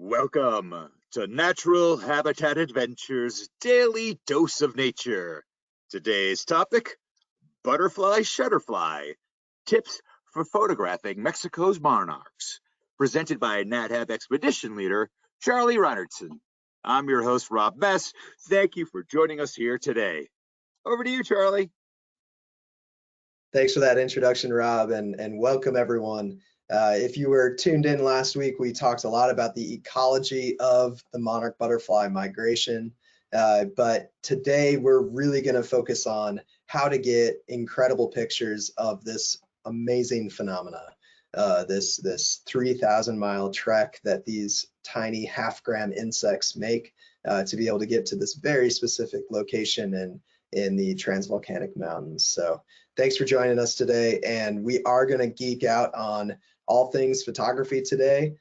Welcome to Natural Habitat Adventures Daily Dose of Nature. Today's topic, butterfly shutterfly, tips for photographing Mexico's monarchs, presented by Nat Hab expedition leader, Charlie Reinertsen. I'm your host, Rob Mess. Thank you for joining us here today. Over to you, Charlie. Thanks for that introduction, Rob, and welcome everyone. If you were tuned in last week, we talked a lot about the ecology of the monarch butterfly migration, but today we're really going to focus on how to get incredible pictures of this amazing phenomena, this 3,000-mile trek that these tiny half-gram insects make to be able to get to this very specific location in the Transvolcanic Mountains. So thanks for joining us today, and we are going to geek out on all things photography today.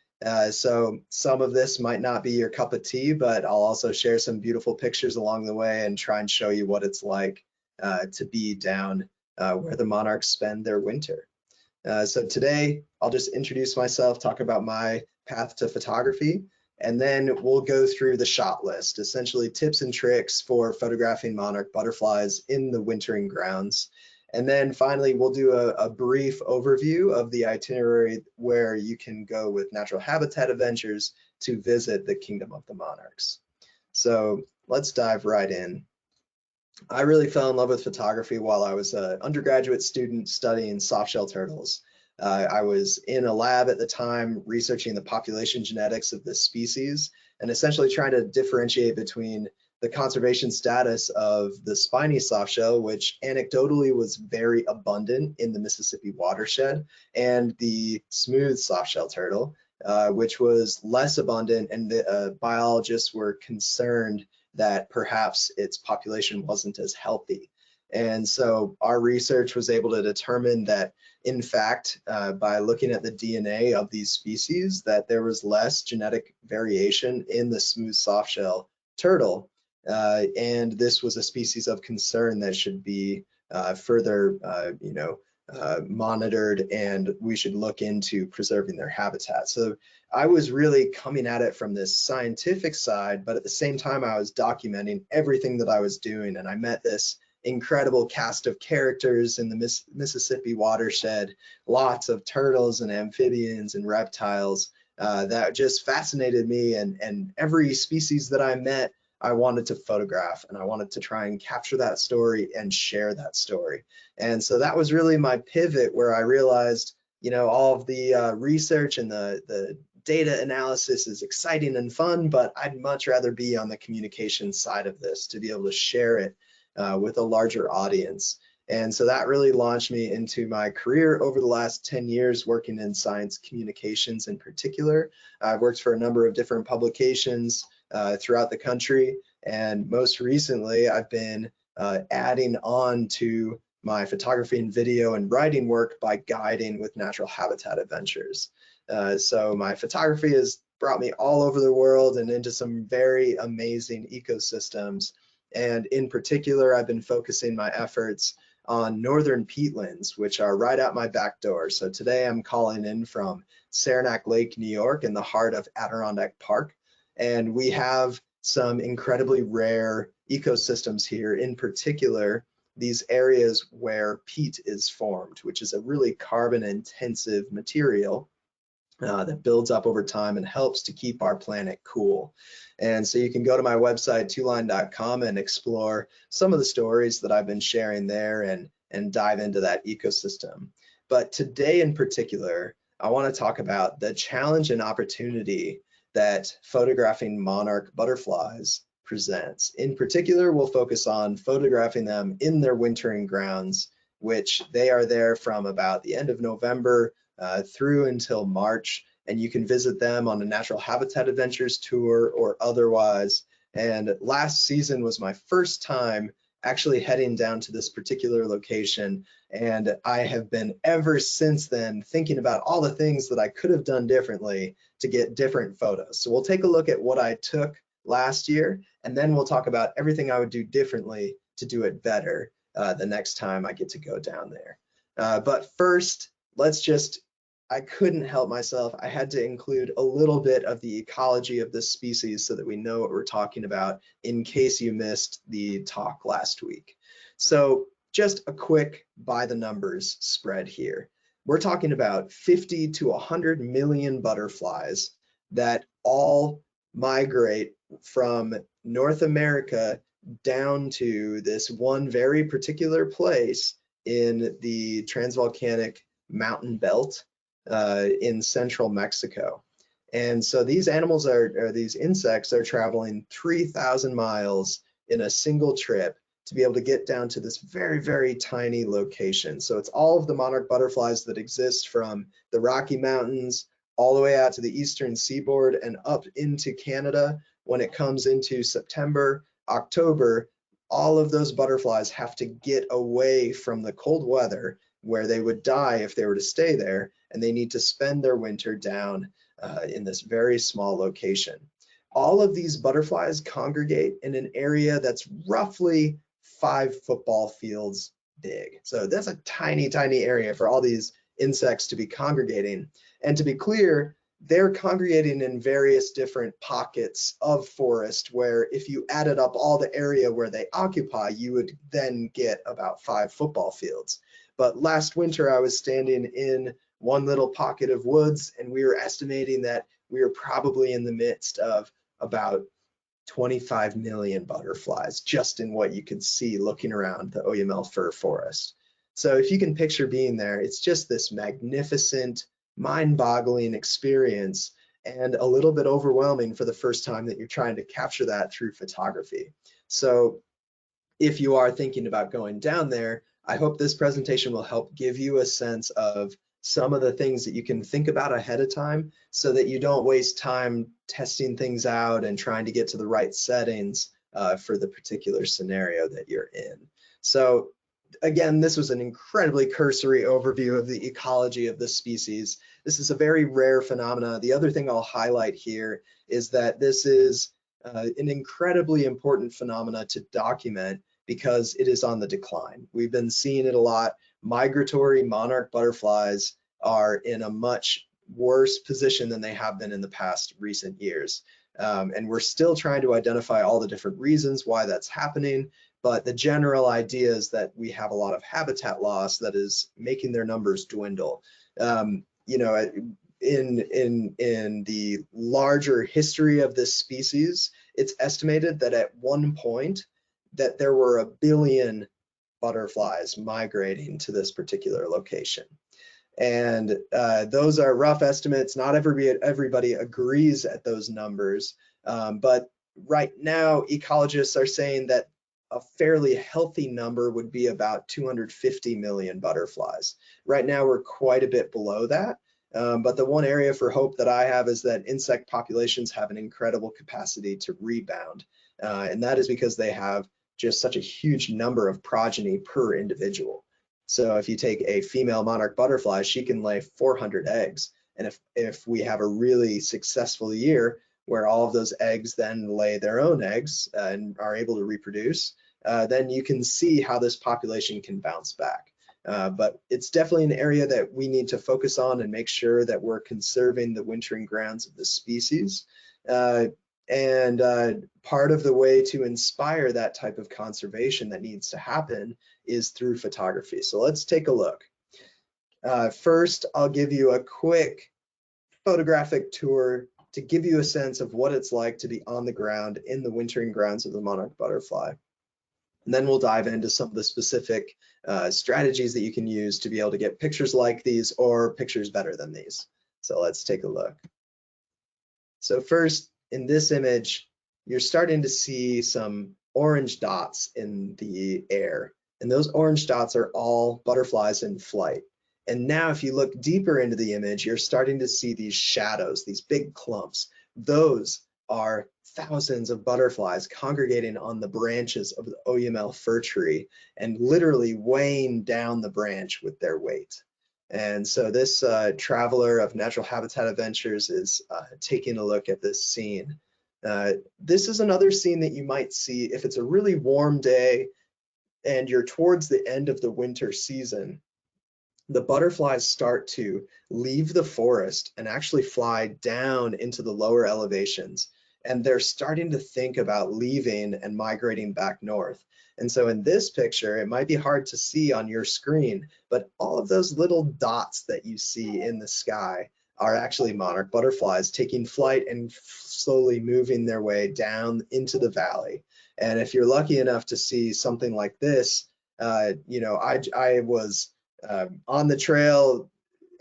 So some of this might not be your cup of tea, but I'll also share some beautiful pictures along the way and try and show you what it's like to be down where the monarchs spend their winter. So today I'll just introduce myself, talk about my path to photography, and then we'll go through the shot list, essentially tips and tricks for photographing monarch butterflies in the wintering grounds. And then finally, we'll do a brief overview of the itinerary where you can go with Natural Habitat Adventures to visit the Kingdom of the Monarchs. So let's dive right in. I really fell in love with photography while I was an undergraduate student studying softshell turtles. I was in a lab at the time researching the population genetics of this species and essentially trying to differentiate between the conservation status of the spiny softshell, which anecdotally was very abundant in the Mississippi watershed, and the smooth softshell turtle, which was less abundant, and the biologists were concerned that perhaps its population wasn't as healthy. And so our research was able to determine that, in fact, by looking at the DNA of these species, that there was less genetic variation in the smooth softshell turtle. And this was a species of concern that should be further, monitored, and we should look into preserving their habitat. So I was really coming at it from this scientific side, but at the same time, I was documenting everything that I was doing, and I met this incredible cast of characters in the Mississippi watershed, lots of turtles and amphibians and reptiles that just fascinated me, and every species that I met, I wanted to photograph, and I wanted to try and capture that story and share that story. And so that was really my pivot, where I realized, all of the research and the data analysis is exciting and fun, but I'd much rather be on the communication side of this to be able to share it with a larger audience. And so that really launched me into my career over the last 10 years, working in science communications in particular. I've worked for a number of different publications throughout the country, and most recently I've been adding on to my photography and video and writing work by guiding with Natural Habitat Adventures. So my photography has brought me all over the world and into some very amazing ecosystems, and in particular I've been focusing my efforts on northern peatlands, which are right out my back door. So today I'm calling in from Saranac Lake, New York, in the heart of Adirondack Park. And we have some incredibly rare ecosystems here, in particular, these areas where peat is formed, which is a really carbon intensive material that builds up over time and helps to keep our planet cool. And so you can go to my website, twoline.com, and explore some of the stories that I've been sharing there and dive into that ecosystem. But today in particular, I want to talk about the challenge and opportunity that photographing monarch butterflies presents. In particular, we'll focus on photographing them in their wintering grounds, which they are there from about the end of November through until March, and you can visit them on a Natural Habitat Adventures tour or otherwise. And last season was my first time actually heading down to this particular location, and I have been ever since then thinking about all the things that I could have done differently to get different photos. So we'll take a look at what I took last year, and then we'll talk about everything I would do differently to do it better the next time I get to go down there. But first, let's just I couldn't help myself. I had to include a little bit of the ecology of this species so that we know what we're talking about in case you missed the talk last week. So just a quick by the numbers spread here. We're talking about 50 to 100 million butterflies that all migrate from North America down to this one very particular place in the transvolcanic mountain belt in central Mexico. And so these animals or these insects are traveling 3,000 miles in a single trip to be able to get down to this very, very tiny location. So it's all of the monarch butterflies that exist from the Rocky Mountains all the way out to the eastern seaboard and up into Canada. When it comes into September, October, all of those butterflies have to get away from the cold weather where they would die if they were to stay there, and they need to spend their winter down in this very small location. All of these butterflies congregate in an area that's roughly 5 football fields big. So that's a tiny, tiny area for all these insects to be congregating. And to be clear, they're congregating in various different pockets of forest where if you added up all the area where they occupy, you would then get about 5 football fields. But last winter I was standing in one little pocket of woods, and we were estimating that we were probably in the midst of about 25 million butterflies just in what you could see looking around the oyamel fir forest. So if you can picture being there, it's just this magnificent, mind-boggling experience, and a little bit overwhelming for the first time that you're trying to capture that through photography. So if you are thinking about going down there, I hope this presentation will help give you a sense of some of the things that you can think about ahead of time so that you don't waste time testing things out and trying to get to the right settings for the particular scenario that you're in. So again, this was an incredibly cursory overview of the ecology of this species. This is a very rare phenomena. The other thing I'll highlight here is that this is an incredibly important phenomena to document because it is on the decline. We've been seeing it a lot. Migratory monarch butterflies are in a much worse position than they have been in the past recent years. And we're still trying to identify all the different reasons why that's happening. But the general idea is that we have a lot of habitat loss that is making their numbers dwindle. You know, in the larger history of this species, it's estimated that at one point that there were 1 billion butterflies migrating to this particular location. And those are rough estimates. Not everybody agrees at those numbers. But right now, ecologists are saying that a fairly healthy number would be about 250 million butterflies. Right now, we're quite a bit below that. But the one area for hope that I have is that insect populations have an incredible capacity to rebound. And that is because they have just such a huge number of progeny per individual. So if you take a female monarch butterfly, she can lay 400 eggs. And if we have a really successful year where all of those eggs then lay their own eggs and are able to reproduce, then you can see how this population can bounce back. But it's definitely an area that we need to focus on and make sure that we're conserving the wintering grounds of the species. And part of the way to inspire that type of conservation that needs to happen is through photography. So let's take a look. First, I'll give you a quick photographic tour to give you a sense of what it's like to be on the ground in the wintering grounds of the monarch butterfly. And then we'll dive into some of the specific strategies that you can use to be able to get pictures like these or pictures better than these. So let's take a look. So first, in this image, you're starting to see some orange dots in the air. And those orange dots are all butterflies in flight. And now if you look deeper into the image, you're starting to see these shadows, these big clumps. Those are thousands of butterflies congregating on the branches of the oyamel fir tree and literally weighing down the branch with their weight. And so this traveler of Natural Habitat Adventures is taking a look at this scene. This is another scene that you might see if it's a really warm day and you're towards the end of the winter season. the butterflies start to leave the forest and actually fly down into the lower elevations. And they're starting to think about leaving and migrating back north. And so in this picture, it might be hard to see on your screen, but all of those little dots that you see in the sky are actually monarch butterflies taking flight and slowly moving their way down into the valley. And if you're lucky enough to see something like this, I was on the trail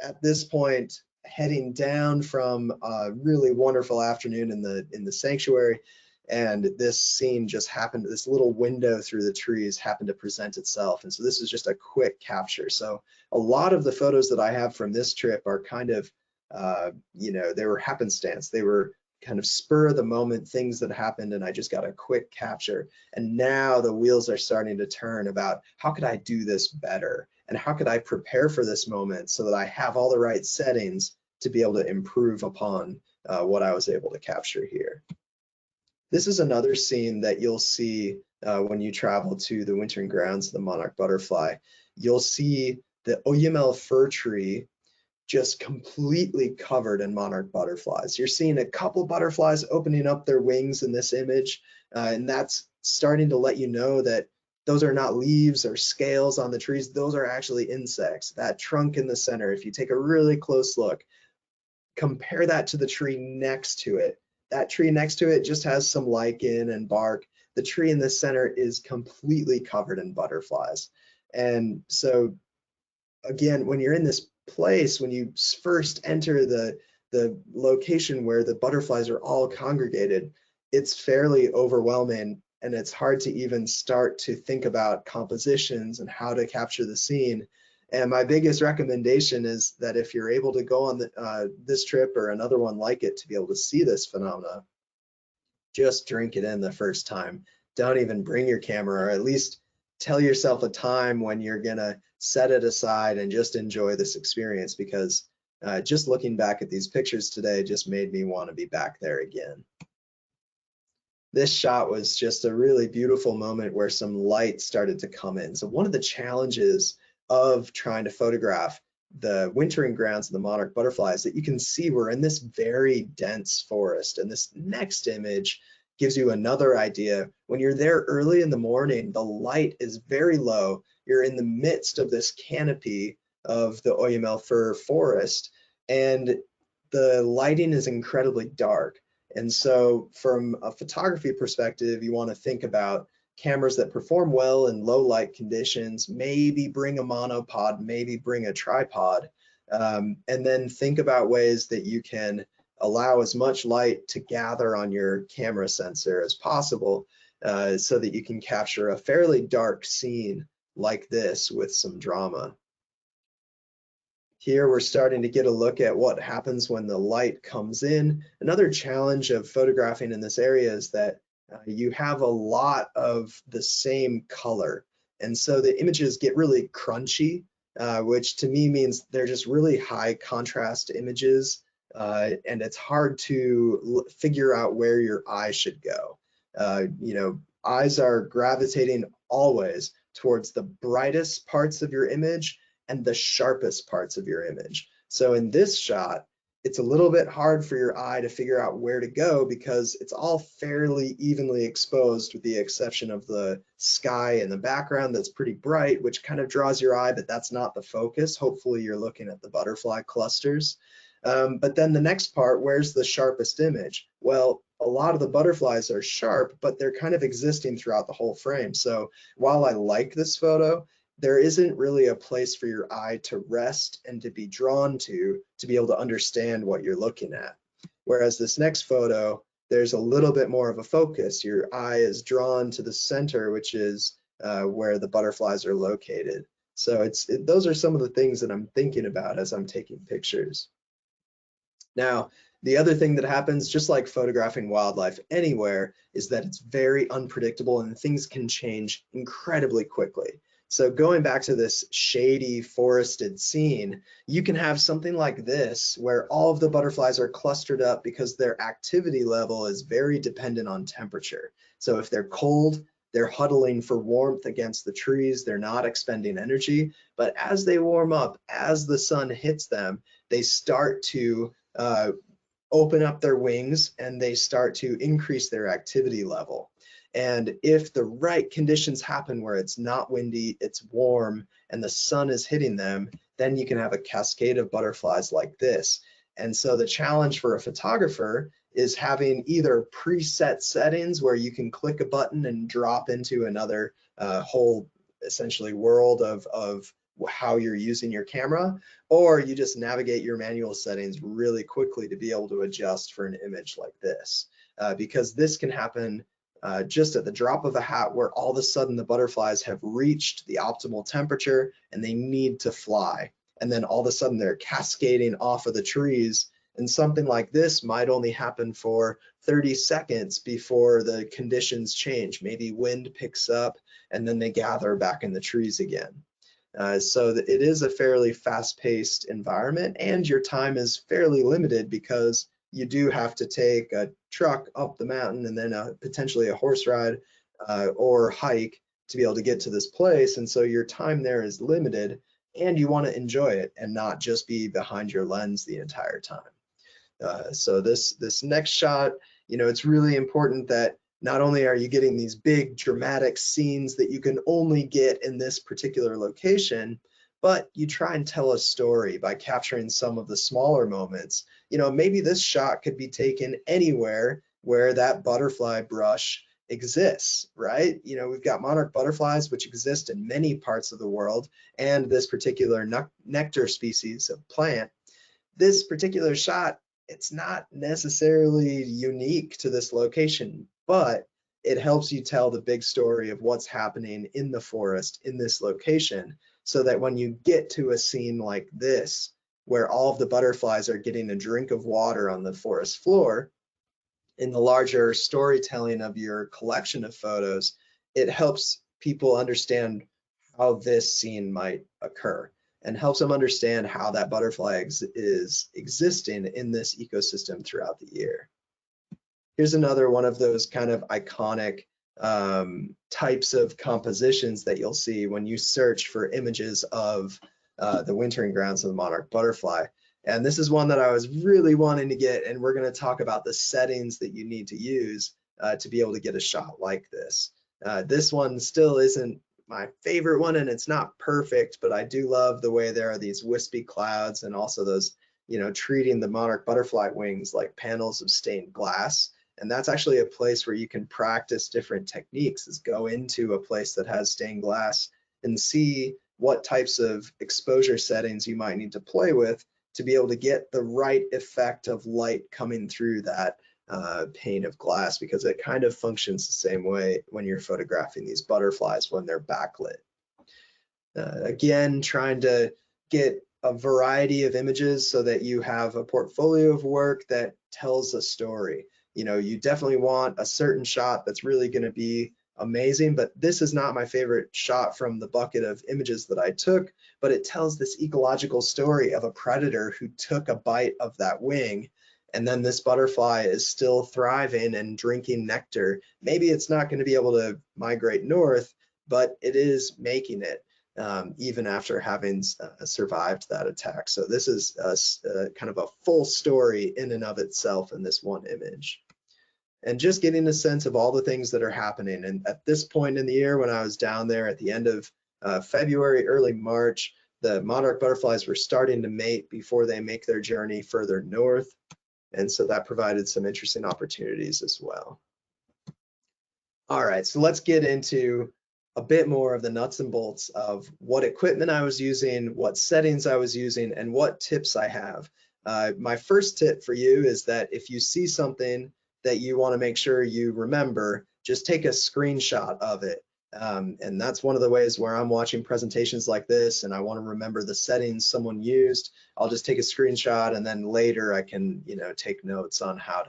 at this point, heading down from a really wonderful afternoon in the sanctuary, and this scene just happened. This little window through the trees happened to present itself, and so this is just a quick capture. So a lot of the photos that I have from this trip are kind of, they were happenstance. They were kind of spur of the moment things that happened, and I just got a quick capture. And now the wheels are starting to turn about how could I do this better, and how could I prepare for this moment so that I have all the right settings to be able to improve upon what I was able to capture here. This is another scene that you'll see when you travel to the wintering grounds of the monarch butterfly. You'll see the oyamel fir tree just completely covered in monarch butterflies. You're seeing a couple butterflies opening up their wings in this image, and that's starting to let you know that those are not leaves or scales on the trees. Those are actually insects. That trunk in the center, if you take a really close look, compare that to the tree next to it. That tree next to it just has some lichen and bark. The tree in the center is completely covered in butterflies. And so again, when you're in this place, when you first enter the location where the butterflies are all congregated, it's fairly overwhelming, and it's hard to even start to think about compositions and how to capture the scene. And my biggest recommendation is that if you're able to go on this trip or another one like it to be able to see this phenomena, just drink it in the first time. Don't even bring your camera, or at least tell yourself a time when you're gonna set it aside and just enjoy this experience, because just looking back at these pictures today just made me want to be back there again. This shot was just a really beautiful moment where some light started to come in. So one of the challenges of trying to photograph the wintering grounds of the monarch butterflies that you can see we're in this very dense forest, and this next image gives you another idea. When you're there early in the morning, the light is very low. You're in the midst of this canopy of the oyamel fir forest, and the lighting is incredibly dark. And so from a photography perspective, you want to think about cameras that perform well in low light conditions, maybe bring a monopod, maybe bring a tripod, and then think about ways that you can allow as much light to gather on your camera sensor as possible, so that you can capture a fairly dark scene like this with some drama. Here we're starting to get a look at what happens when the light comes in. Another challenge of photographing in this area is that you have a lot of the same color. And so the images get really crunchy, which to me means they're just really high contrast images, and it's hard to figure out where your eye should go. Eyes are gravitating always towards the brightest parts of your image and the sharpest parts of your image. So in this shot, it's a little bit hard for your eye to figure out where to go because it's all fairly evenly exposed, with the exception of the sky in the background that's pretty bright, which kind of draws your eye, but that's not the focus. Hopefully you're looking at the butterfly clusters. But then the next part, where's the sharpest image? Well, a lot of the butterflies are sharp, but they're kind of existing throughout the whole frame. So while I like this photo, there isn't really a place for your eye to rest and to be drawn to be able to understand what you're looking at. Whereas this next photo, there's a little bit more of a focus. Your eye is drawn to the center, which is where the butterflies are located. So those are some of the things that I'm thinking about as I'm taking pictures. Now, the other thing that happens, just like photographing wildlife anywhere, is that it's very unpredictable and things can change incredibly quickly. So going back to this shady forested scene, you can have something like this where all of the butterflies are clustered up because their activity level is very dependent on temperature. So if they're cold, they're huddling for warmth against the trees. They're not expending energy, but as they warm up, as the sun hits them, they start to open up their wings and they start to increase their activity level. And if the right conditions happen where it's not windy, it's warm, and the sun is hitting them, then you can have a cascade of butterflies like this. And so the challenge for a photographer is having either preset settings where you can click a button and drop into another whole essentially world of how you're using your camera, or you just navigate your manual settings really quickly to be able to adjust for an image like this. Because this can happen just at the drop of a hat, where all of a sudden the butterflies have reached the optimal temperature and they need to fly. And then all of a sudden they're cascading off of the trees. And something like this might only happen for 30 seconds before the conditions change. Maybe wind picks up and then they gather back in the trees again. So it is a fairly fast-paced environment, and your time is fairly limited because you do have to take a truck up the mountain and then potentially a horse ride or hike to be able to get to this place. And so your time there is limited, and you want to enjoy it and not just be behind your lens the entire time. So this next shot, it's really important that not only are you getting these big dramatic scenes that you can only get in this particular location, but you try and tell a story by capturing some of the smaller moments. Maybe this shot could be taken anywhere where that butterfly brush exists, right? We've got monarch butterflies, which exist in many parts of the world, and this particular nectar species of plant. This particular shot, it's not necessarily unique to this location, but it helps you tell the big story of what's happening in the forest in this location, so that when you get to a scene like this, where all of the butterflies are getting a drink of water on the forest floor, in the larger storytelling of your collection of photos, it helps people understand how this scene might occur and helps them understand how that butterfly is existing in this ecosystem throughout the year. Here's another one of those kind of iconic types of compositions that you'll see when you search for images of the wintering grounds of the monarch butterfly. And this is one that I was really wanting to get, and we're going to talk about the settings that you need to use to be able to get a shot like this. This one still isn't my favorite one, and it's not perfect, but I do love the way there are these wispy clouds, and also those, treating the monarch butterfly wings like panels of stained glass. And that's actually a place where you can practice different techniques, is go into a place that has stained glass and see what types of exposure settings you might need to play with to be able to get the right effect of light coming through that pane of glass, because it kind of functions the same way when you're photographing these butterflies when they're backlit. Again, trying to get a variety of images so that you have a portfolio of work that tells a story. You definitely want a certain shot that's really going to be amazing, but this is not my favorite shot from the bucket of images that I took, but it tells this ecological story of a predator who took a bite of that wing, and then this butterfly is still thriving and drinking nectar. Maybe it's not going to be able to migrate north, but it is making it even after having survived that attack. So this is kind of a full story in and of itself in this one image. And just getting a sense of all the things that are happening. And at this point in the year, when I was down there at the end of February, early March, the monarch butterflies were starting to mate before they make their journey further north. And so that provided some interesting opportunities as well. All right, so let's get into a bit more of the nuts and bolts of what equipment I was using, what settings I was using, and what tips I have. My first tip for you is that if you see something that you want to make sure you remember, just take a screenshot of it. And that's one of the ways where I'm watching presentations like this and I want to remember the settings someone used. I'll just take a screenshot, and then later I can, take notes on how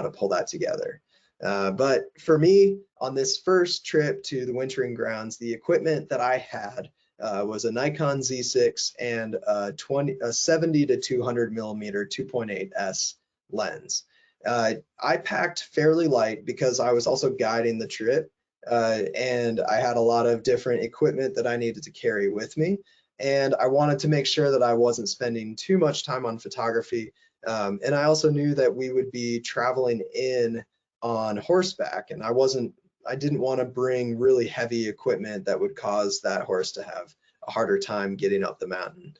to pull that together. But for me, on this first trip to the wintering grounds, the equipment that I had was a Nikon Z6 and a 70 to 200 millimeter 2.8S lens. I packed fairly light because I was also guiding the trip. and I had a lot of different equipment that I needed to carry with me. And I wanted to make sure that I wasn't spending too much time on photography. And I also knew that we would be traveling in on horseback, and I didn't want to bring really heavy equipment that would cause that horse to have a harder time getting up the mountain.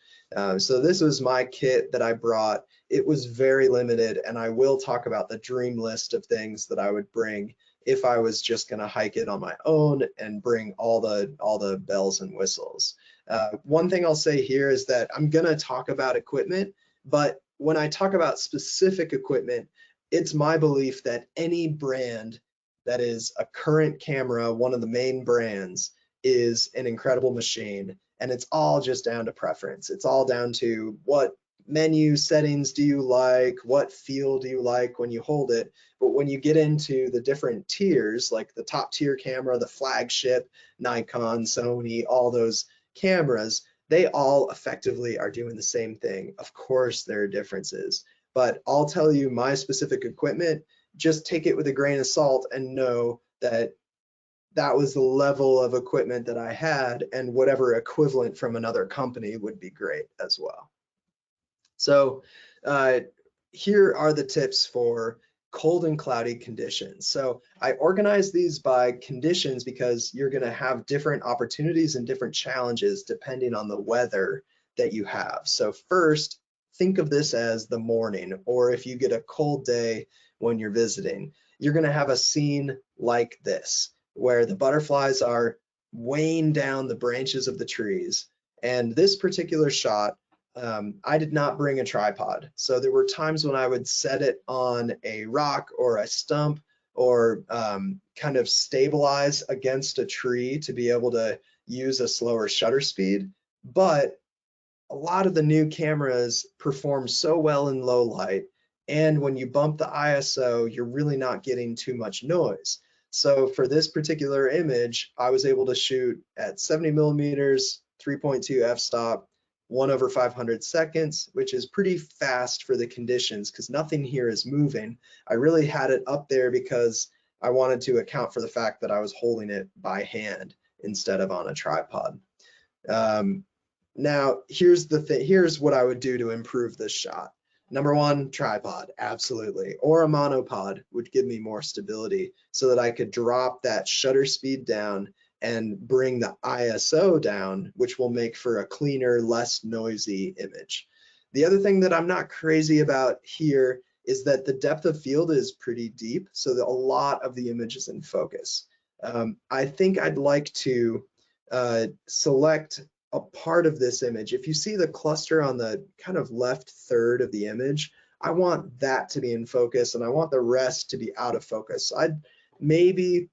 So this was my kit that I brought. It was very limited, and I will talk about the dream list of things that I would bring if I was just going to hike it on my own and bring all the bells and whistles. One thing I'll say here is that I'm going to talk about equipment, but when I talk about specific equipment, it's my belief that any brand that is a current camera, one of the main brands, is an incredible machine. And it's all just down to preference. It's all down to what menu settings do you like, what feel do you like when you hold it. But when you get into the different tiers, like the top tier camera, the flagship, Nikon, Sony, all those cameras, they all effectively are doing the same thing. Of course, there are differences, but I'll tell you my specific equipment, just take it with a grain of salt and know that that was the level of equipment that I had, and whatever equivalent from another company would be great as well. So here are the tips for cold and cloudy conditions. So I organized these by conditions because you're going to have different opportunities and different challenges depending on the weather that you have. So first, think of this as the morning, or if you get a cold day when you're visiting, you're going to have a scene like this, where the butterflies are weighing down the branches of the trees. And this particular shot, I did not bring a tripod. So there were times when I would set it on a rock or a stump, or kind of stabilize against a tree to be able to use a slower shutter speed. But a lot of the new cameras perform so well in low light, and when you bump the ISO, you're really not getting too much noise. So for this particular image, I was able to shoot at 70 millimeters, 3.2 f-stop, 1/500 seconds, which is pretty fast for the conditions because nothing here is moving. I really had it up there because I wanted to account for the fact that I was holding it by hand instead of on a tripod. Now, here's the thing. Here's what I would do to improve this shot. Number one, tripod, absolutely. Or a monopod would give me more stability so that I could drop that shutter speed down and bring the ISO down, which will make for a cleaner, less noisy image. The other thing that I'm not crazy about here is that the depth of field is pretty deep, so that a lot of the image is in focus. I think I'd like to select a part of this image. If you see the cluster on the kind of left third of the image, I want that to be in focus and I want the rest to be out of focus. I'd maybe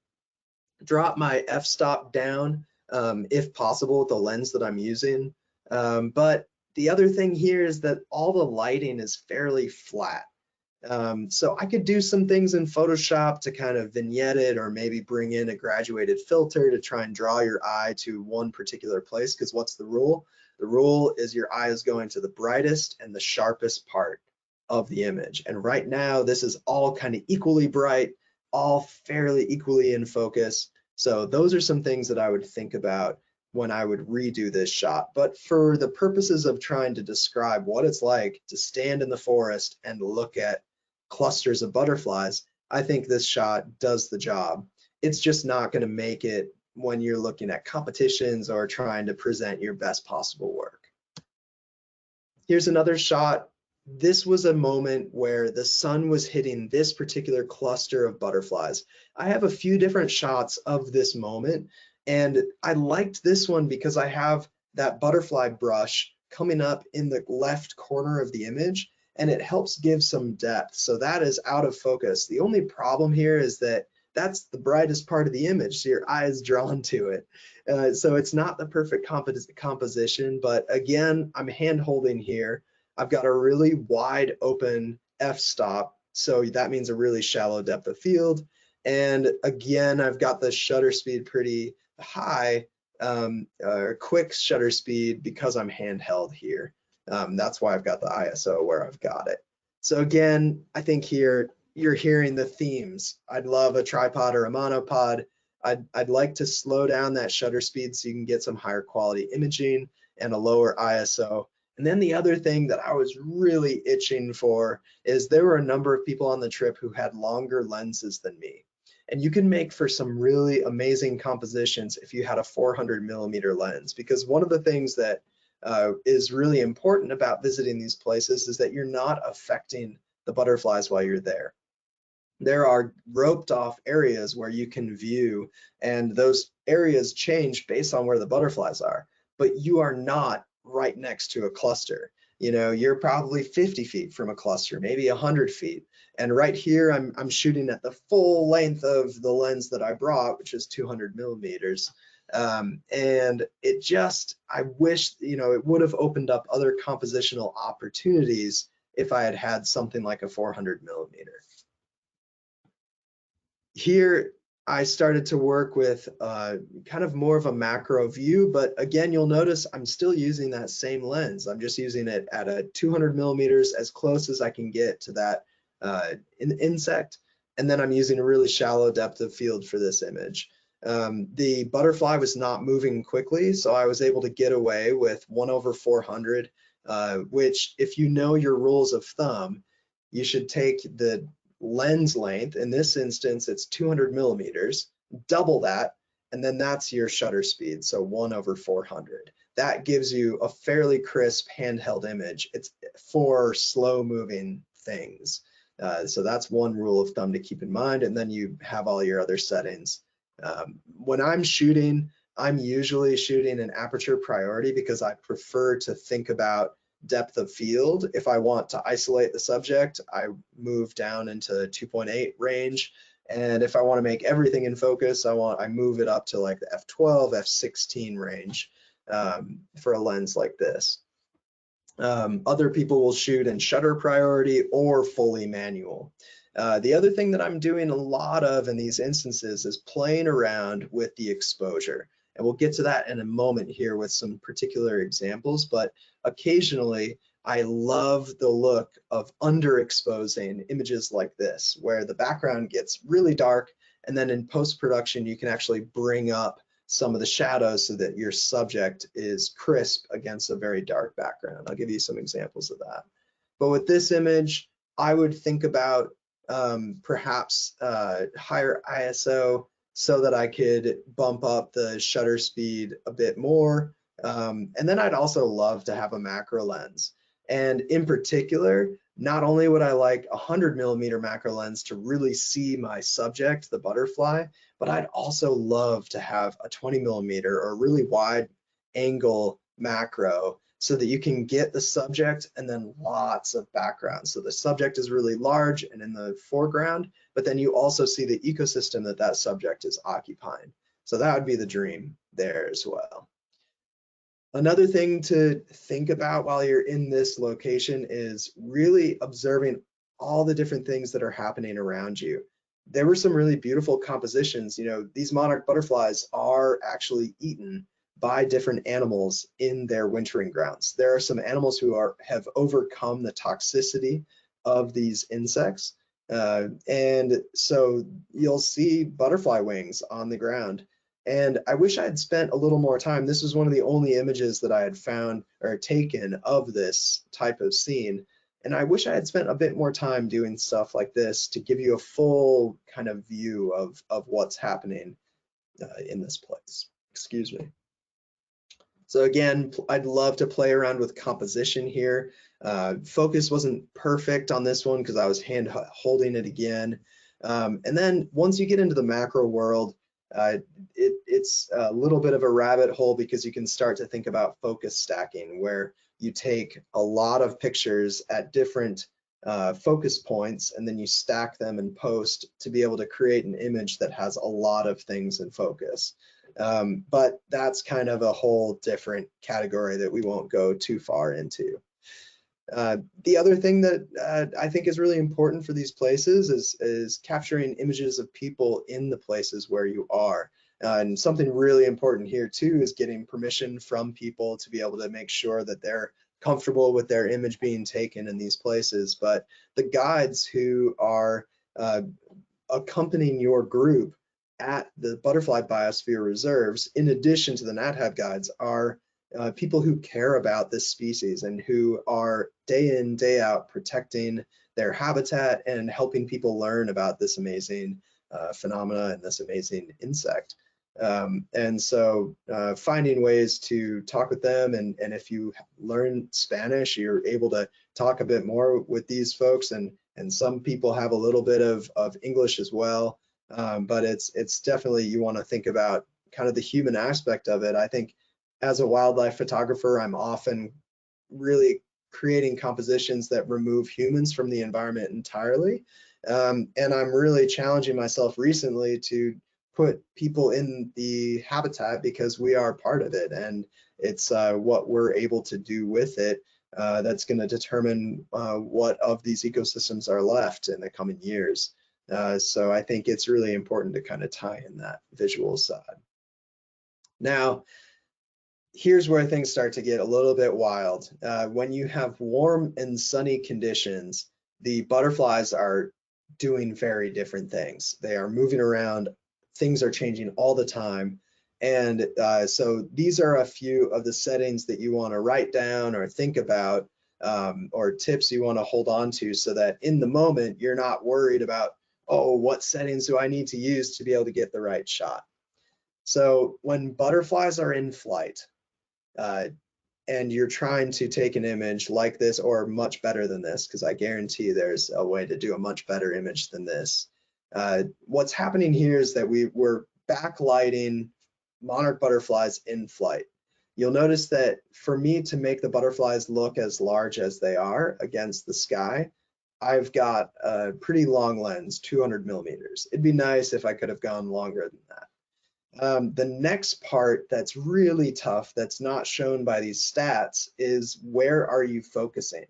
drop my f-stop down if possible with the lens that I'm using. But the other thing here is that all the lighting is fairly flat. So I could do some things in Photoshop to kind of vignette it, or maybe bring in a graduated filter to try and draw your eye to one particular place, because what's the rule? The rule is your eye is going to the brightest and the sharpest part of the image. And right now, this is all kind of equally bright, all fairly equally in focus. So those are some things that I would think about when I would redo this shot. But for the purposes of trying to describe what it's like to stand in the forest and look at clusters of butterflies, I think this shot does the job. It's just not going to make it when you're looking at competitions or trying to present your best possible work. Here's another shot. This was a moment where the sun was hitting this particular cluster of butterflies. I have a few different shots of this moment, and I liked this one because I have that butterfly brush coming up in the left corner of the image, and it helps give some depth. So that is out of focus. The only problem here is that that's the brightest part of the image, so your eye is drawn to it. So it's not the perfect composition, but again, I'm hand holding here. I've got a really wide open f-stop, so that means a really shallow depth of field. And again, I've got the shutter speed pretty high, or quick shutter speed, because I'm handheld here. That's why I've got the ISO where I've got it. So again, I think here you're hearing the themes. I'd love a tripod or a monopod. I'd like to slow down that shutter speed so you can get some higher quality imaging and a lower ISO. And then the other thing that I was really itching for is there were a number of people on the trip who had longer lenses than me. And you can make for some really amazing compositions if you had a 400mm lens, because one of the things that is really important about visiting these places is that you're not affecting the butterflies while you're there. There are roped off areas where you can view, and those areas change based on where the butterflies are, but you are not right next to a cluster. You know, you're probably 50 feet from a cluster, maybe 100 feet. And right here, I'm shooting at the full length of the lens that I brought, which is 200mm. And it just, I wish, you know, it would have opened up other compositional opportunities if I had had something like a 400mm. Here, I started to work with kind of more of a macro view, but again, you'll notice I'm still using that same lens. I'm just using it at a 200mm, as close as I can get to that insect. And then I'm using a really shallow depth of field for this image. The butterfly was not moving quickly, so I was able to get away with 1/400, which, if you know your rules of thumb, you should take the lens length. In this instance, it's 200mm, double that, and then that's your shutter speed, so 1/400. That gives you a fairly crisp handheld image. It's for slow moving things. So that's one rule of thumb to keep in mind, and then you have all your other settings. When I'm shooting, I'm usually shooting an aperture priority because I prefer to think about depth of field. If I want to isolate the subject, I move down into 2.8 range. And if I want to make everything in focus, I move it up to like the f12, f16 range for a lens like this. Other people will shoot in shutter priority or fully manual. The other thing that I'm doing a lot of in these instances is playing around with the exposure. And we'll get to that in a moment here with some particular examples, but occasionally I love the look of underexposing images like this, where the background gets really dark, and then in post-production you can actually bring up some of the shadows so that your subject is crisp against a very dark background. I'll give you some examples of that. But with this image, I would think about perhaps higher ISO so that I could bump up the shutter speed a bit more. And then I'd also love to have a macro lens. And in particular, not only would I like a 100mm macro lens to really see my subject, the butterfly, but I'd also love to have a 20mm or a really wide angle macro so that you can get the subject and then lots of background. So the subject is really large and in the foreground, but then you also see the ecosystem that that subject is occupying. So that would be the dream there as well. Another thing to think about while you're in this location is really observing all the different things that are happening around you. There were some really beautiful compositions. You know, these monarch butterflies are actually eaten by different animals in their wintering grounds. There are some animals who have overcome the toxicity of these insects. And so you'll see butterfly wings on the ground. And I wish I had spent a little more time. This was one of the only images that I had found or taken of this type of scene. And I wish I had spent a bit more time doing stuff like this to give you a full kind of view of what's happening in this place. Excuse me. So again, I'd love to play around with composition here. Focus wasn't perfect on this one because I was hand holding it again. And then once you get into the macro world, it's a little bit of a rabbit hole because you can start to think about focus stacking, where you take a lot of pictures at different focus points and then you stack them in post to be able to create an image that has a lot of things in focus. But that's kind of a whole different category that we won't go too far into. The other thing that I think is really important for these places is capturing images of people in the places where you are. And something really important here too is getting permission from people to be able to make sure that they're comfortable with their image being taken in these places. But the guides who are accompanying your group at the butterfly biosphere reserves, in addition to the Nat Hab guides, are people who care about this species and who are day in, day out protecting their habitat and helping people learn about this amazing phenomena and this amazing insect. And so finding ways to talk with them, and if you learn Spanish, you're able to talk a bit more with these folks, and some people have a little bit of English as well. But it's definitely, you want to think about kind of the human aspect of it. I think as a wildlife photographer, I'm often really creating compositions that remove humans from the environment entirely. And I'm really challenging myself recently to put people in the habitat, because we are part of it, and it's what we're able to do with it that's going to determine what of these ecosystems are left in the coming years. So I think it's really important to kind of tie in that visual side. Now, here's where things start to get a little bit wild. When you have warm and sunny conditions, the butterflies are doing very different things. They are moving around, things are changing all the time. And so these are a few of the settings that you want to write down or think about, or tips you want to hold on to, so that in the moment you're not worried about, oh, what settings do I need to use to be able to get the right shot. So when butterflies are in flight, and you're trying to take an image like this, or much better than this, because I guarantee there's a way to do a much better image than this. What's happening here is that we're backlighting monarch butterflies in flight. You'll notice that for me to make the butterflies look as large as they are against the sky, I've got a pretty long lens, 200 millimeters. It'd be nice if I could have gone longer than that. The next part that's really tough, that's not shown by these stats, is where are you focusing?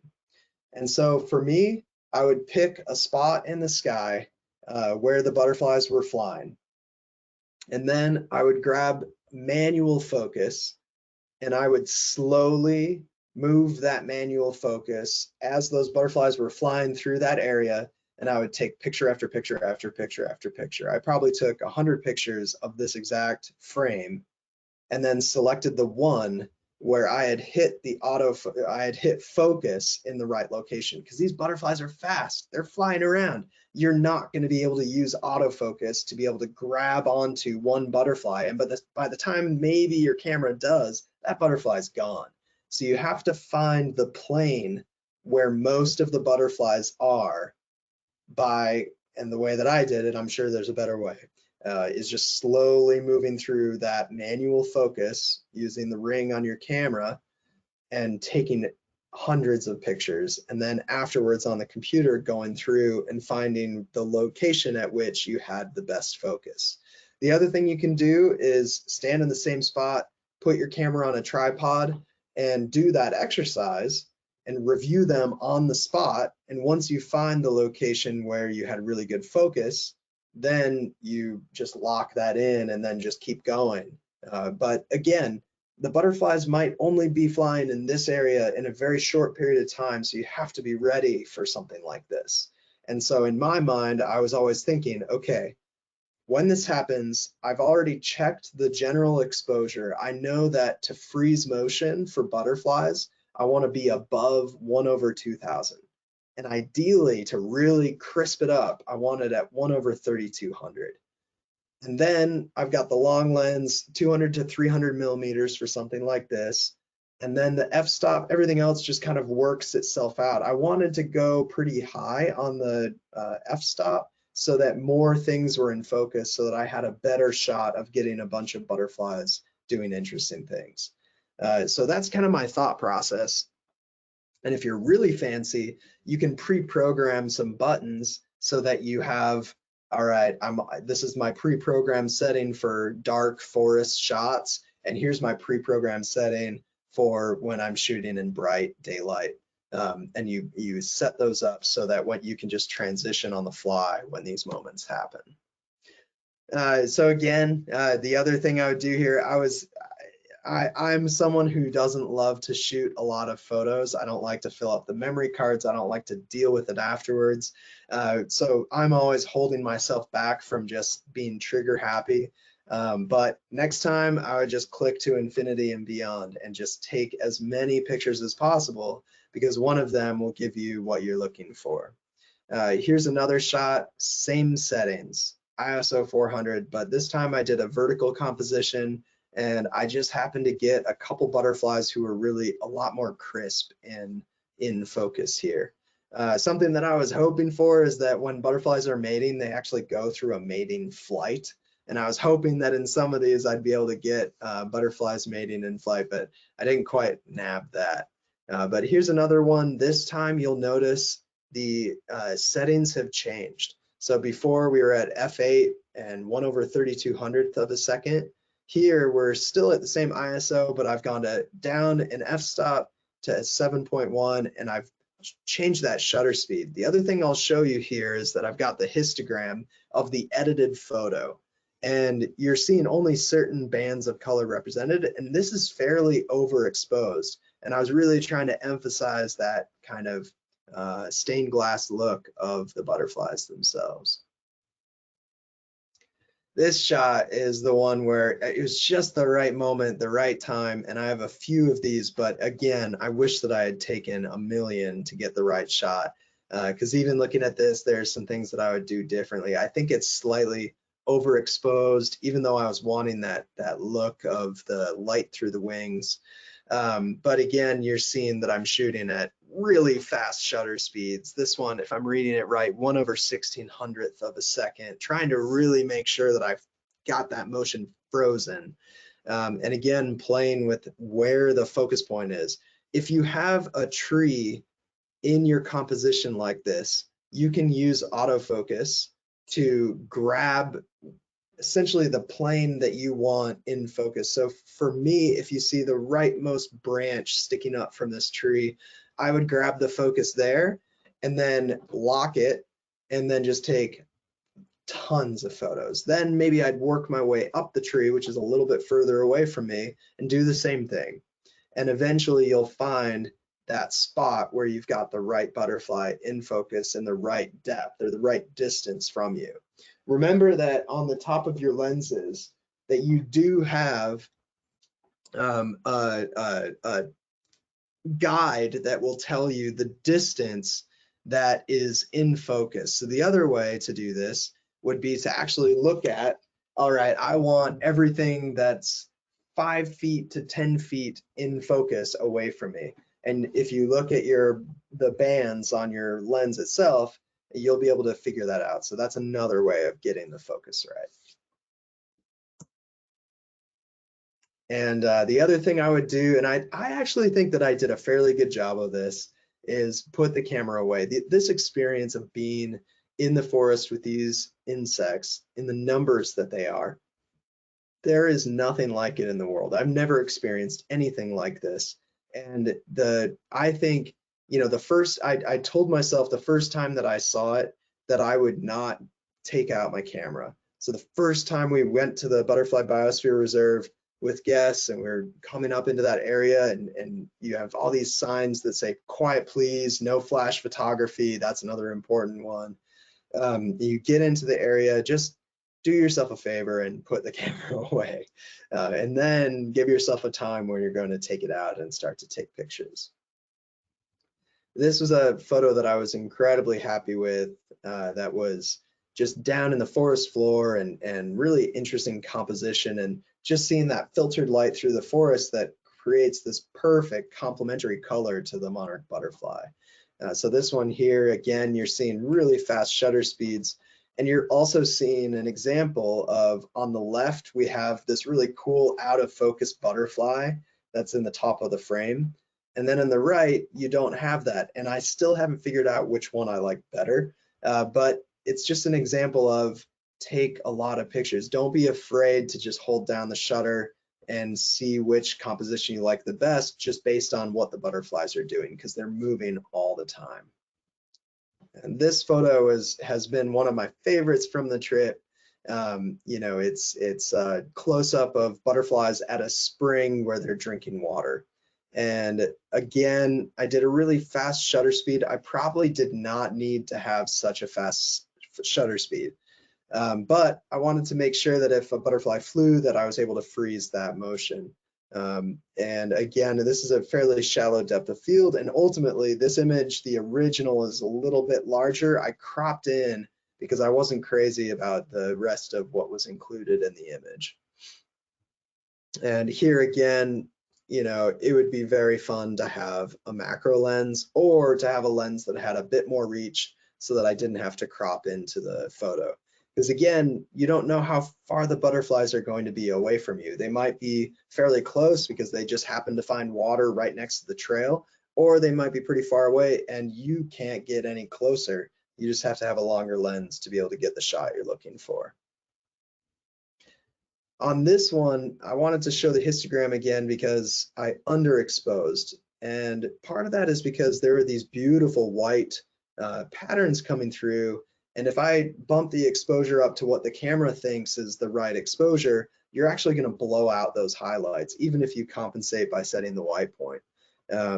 And so for me, I would pick a spot in the sky where the butterflies were flying. And then I would grab manual focus, and I would slowly move that manual focus as those butterflies were flying through that area, and I would take picture after picture after picture after picture. I probably took 100 pictures of this exact frame, and then selected the one where I had hit focus in the right location, because these butterflies are fast, they're flying around. You're not going to be able to use autofocus to be able to grab onto one butterfly, and by the time maybe your camera does, that butterfly's gone. So you have to find the plane where most of the butterflies are and the way that I did it, I'm sure there's a better way, is just slowly moving through that manual focus using the ring on your camera and taking hundreds of pictures, and then afterwards on the computer going through and finding the location at which you had the best focus. The other thing you can do is stand in the same spot, put your camera on a tripod, and do that exercise and review them on the spot. And once you find the location where you had really good focus, then you just lock that in and then just keep going. But again, the butterflies might only be flying in this area in a very short period of time, so you have to be ready for something like this. And so in my mind, I was always thinking, okay, when this happens, I've already checked the general exposure. I know that to freeze motion for butterflies, I want to be above 1/2000. And ideally, to really crisp it up, I want it at 1/3200. And then I've got the long lens, 200 to 300 millimeters for something like this. And then the f-stop, everything else just kind of works itself out. I wanted to go pretty high on the f-stop so that more things were in focus, so that I had a better shot of getting a bunch of butterflies doing interesting things. So that's kind of my thought process. And if you're really fancy, you can pre-program some buttons so that you have, all right, this is my pre-programmed setting for dark forest shots, and here's my pre-programmed setting for when I'm shooting in bright daylight. And you set those up so that when you can just transition on the fly when these moments happen. So again, the other thing I would do here, I'm someone who doesn't love to shoot a lot of photos. I don't like to fill up the memory cards. I don't like to deal with it afterwards. So I'm always holding myself back from just being trigger happy. But next time I would just click to infinity and beyond and just take as many pictures as possible, because one of them will give you what you're looking for. Here's another shot, same settings, ISO 400, but this time I did a vertical composition, and I just happened to get a couple butterflies who were really a lot more crisp and in focus here. Something that I was hoping for is that when butterflies are mating, they actually go through a mating flight. And I was hoping that in some of these I'd be able to get butterflies mating in flight, but I didn't quite nab that. But here's another one. This time you'll notice the settings have changed. So before we were at f8 and 1/3200th of a second. Here we're still at the same ISO, but I've gone down an f-stop to 7.1, and I've changed that shutter speed. The other thing I'll show you here is that I've got the histogram of the edited photo, and you're seeing only certain bands of color represented, and this is fairly overexposed. And I was really trying to emphasize that kind of stained glass look of the butterflies themselves. This shot is the one where it was just the right moment, the right time, and I have a few of these, but again, I wish that I had taken a million to get the right shot, because even looking at this, there's some things that I would do differently. I think it's slightly overexposed, even though I was wanting that look of the light through the wings. But again, you're seeing that I'm shooting at really fast shutter speeds. This one, if I'm reading it right, 1/1600th of a second, trying to really make sure that I've got that motion frozen. And again, playing with where the focus point is. If you have a tree in your composition like this, you can use autofocus to grab essentially the plane that you want in focus. So for me, if you see the rightmost branch sticking up from this tree, I would grab the focus there and then lock it and then just take tons of photos. Then maybe I'd work my way up the tree, which is a little bit further away from me, and do the same thing. And eventually you'll find that spot where you've got the right butterfly in focus and the right depth or the right distance from you. Remember that on the top of your lenses that you do have a guide that will tell you the distance that is in focus. So the other way to do this would be to actually look at, all right, I want everything that's 5 feet to 10 feet in focus away from me. And if you look at the bands on your lens itself, you'll be able to figure that out. So that's another way of getting the focus right. And the other thing I would do, and I actually think that I did a fairly good job of this, is put the camera away. This experience of being in the forest with these insects in the numbers that they are, there is nothing like it in the world. I've never experienced anything like this. And I think, you know, I told myself the first time that I saw it that I would not take out my camera. So the first time we went to the Butterfly Biosphere Reserve with guests and we're coming up into that area, and you have all these signs that say quiet please, no flash photography, that's another important one. You get into the area, just do yourself a favor and put the camera away, and then give yourself a time where you're going to take it out and start to take pictures. This was a photo that I was incredibly happy with, that was just down in the forest floor and really interesting composition, and just seeing that filtered light through the forest that creates this perfect complementary color to the monarch butterfly. So this one here, again, you're seeing really fast shutter speeds, and you're also seeing an example of, on the left, we have this really cool out of focus butterfly that's in the top of the frame. And then on the right, you don't have that. And I still haven't figured out which one I like better, but it's just an example of take a lot of pictures. Don't be afraid to just hold down the shutter and see which composition you like the best, just based on what the butterflies are doing, because they're moving all the time. And this photo has been one of my favorites from the trip. You know, it's a close up of butterflies at a spring where they're drinking water. And again, I did a really fast shutter speed. I probably did not need to have such a fast shutter speed. But I wanted to make sure that if a butterfly flew, that I was able to freeze that motion. And again, this is a fairly shallow depth of field. And ultimately, this image, the original, is a little bit larger. I cropped in because I wasn't crazy about the rest of what was included in the image. And here again, you know, it would be very fun to have a macro lens or to have a lens that had a bit more reach so that I didn't have to crop into the photo. Because again, you don't know how far the butterflies are going to be away from you. They might be fairly close because they just happen to find water right next to the trail, or they might be pretty far away and you can't get any closer. You just have to have a longer lens to be able to get the shot you're looking for. On this one, I wanted to show the histogram again because I underexposed. And part of that is because there are these beautiful white patterns coming through. And if I bump the exposure up to what the camera thinks is the right exposure, you're actually going to blow out those highlights, even if you compensate by setting the white point.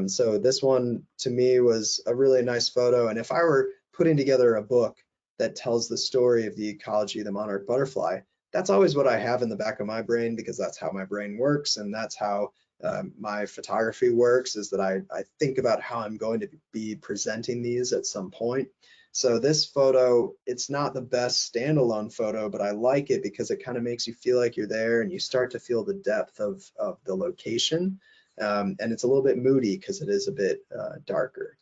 So this one to me was a really nice photo. And if I were putting together a book that tells the story of the ecology of the monarch butterfly, that's always what I have in the back of my brain, because that's how my brain works, and that's how my photography works, is that I think about how I'm going to be presenting these at some point. So this photo, it's not the best standalone photo, but I like it because it kind of makes you feel like you're there and you start to feel the depth of the location. And it's a little bit moody because it is a bit darker.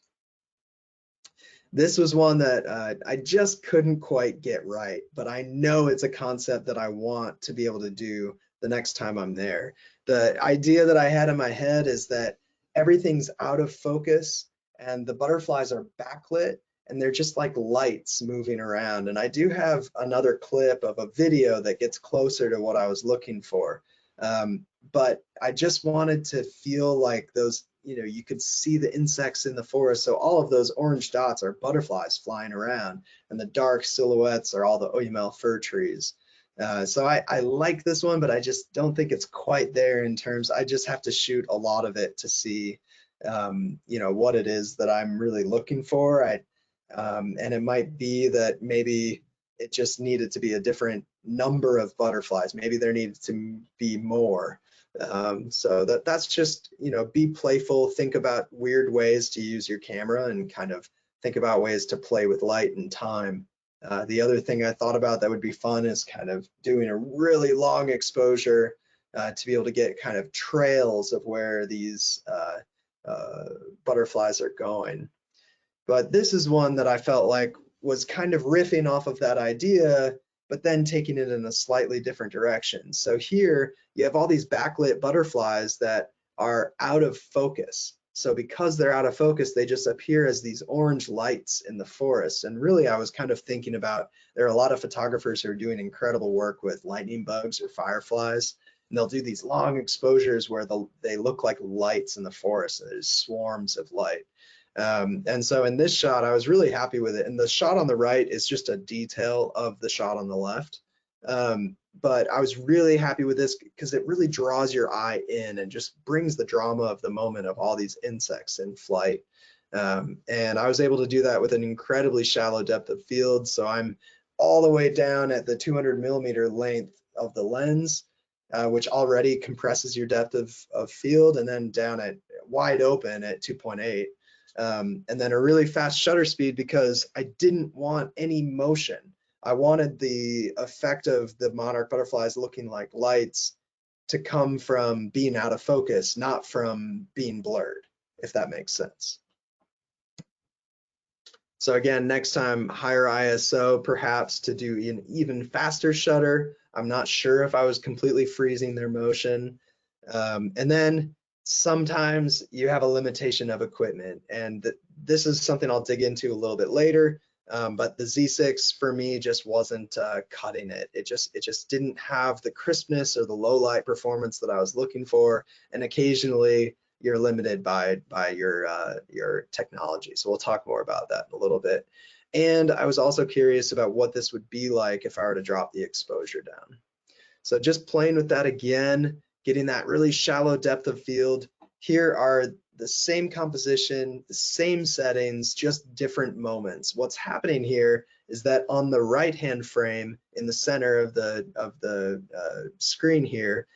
This was one that I just couldn't quite get right, but I know it's a concept that I want to be able to do the next time I'm there. The idea that I had in my head is that everything's out of focus and the butterflies are backlit and they're just like lights moving around. And I do have another clip of a video that gets closer to what I was looking for. But I just wanted to feel like those, you know, you could see the insects in the forest. So all of those orange dots are butterflies flying around, and the dark silhouettes are all the oyamel fir trees. So I like this one, but I just don't think it's quite there in terms, I just have to shoot a lot of it to see, you know, what it is that I'm really looking for. And it might be that maybe it just needed to be a different number of butterflies. Maybe there needed to be more. So that's just, you know, be playful, think about weird ways to use your camera and kind of think about ways to play with light and time. The other thing I thought about that would be fun is kind of doing a really long exposure to be able to get kind of trails of where these butterflies are going. But this is one that I felt like was kind of riffing off of that idea, but then taking it in a slightly different direction. So here you have all these backlit butterflies that are out of focus. So because they're out of focus, they just appear as these orange lights in the forest. And really, I was kind of thinking about, there are a lot of photographers who are doing incredible work with lightning bugs or fireflies. And they'll do these long exposures where they look like lights in the forest. There's swarms of light. And so in this shot, I was really happy with it. And the shot on the right is just a detail of the shot on the left. But I was really happy with this because it really draws your eye in and just brings the drama of the moment of all these insects in flight. And I was able to do that with an incredibly shallow depth of field. So I'm all the way down at the 200mm length of the lens, which already compresses your depth of field, and then down at wide open at 2.8. And then a really fast shutter speed because I didn't want any motion. I wanted the effect of the monarch butterflies looking like lights to come from being out of focus, not from being blurred, if that makes sense. So again, next time, higher ISO perhaps to do an even faster shutter. I'm not sure if I was completely freezing their motion. And then sometimes you have a limitation of equipment, and this is something I'll dig into a little bit later. But the Z6 for me just wasn't cutting it. It just didn't have the crispness or the low light performance that I was looking for. And occasionally you're limited by your technology. So we'll talk more about that in a little bit. And I was also curious about what this would be like if I were to drop the exposure down. So just playing with that again, getting that really shallow depth of field. Here are the same composition, the same settings, just different moments. What's happening here is that on the right-hand frame in the center of the screen here,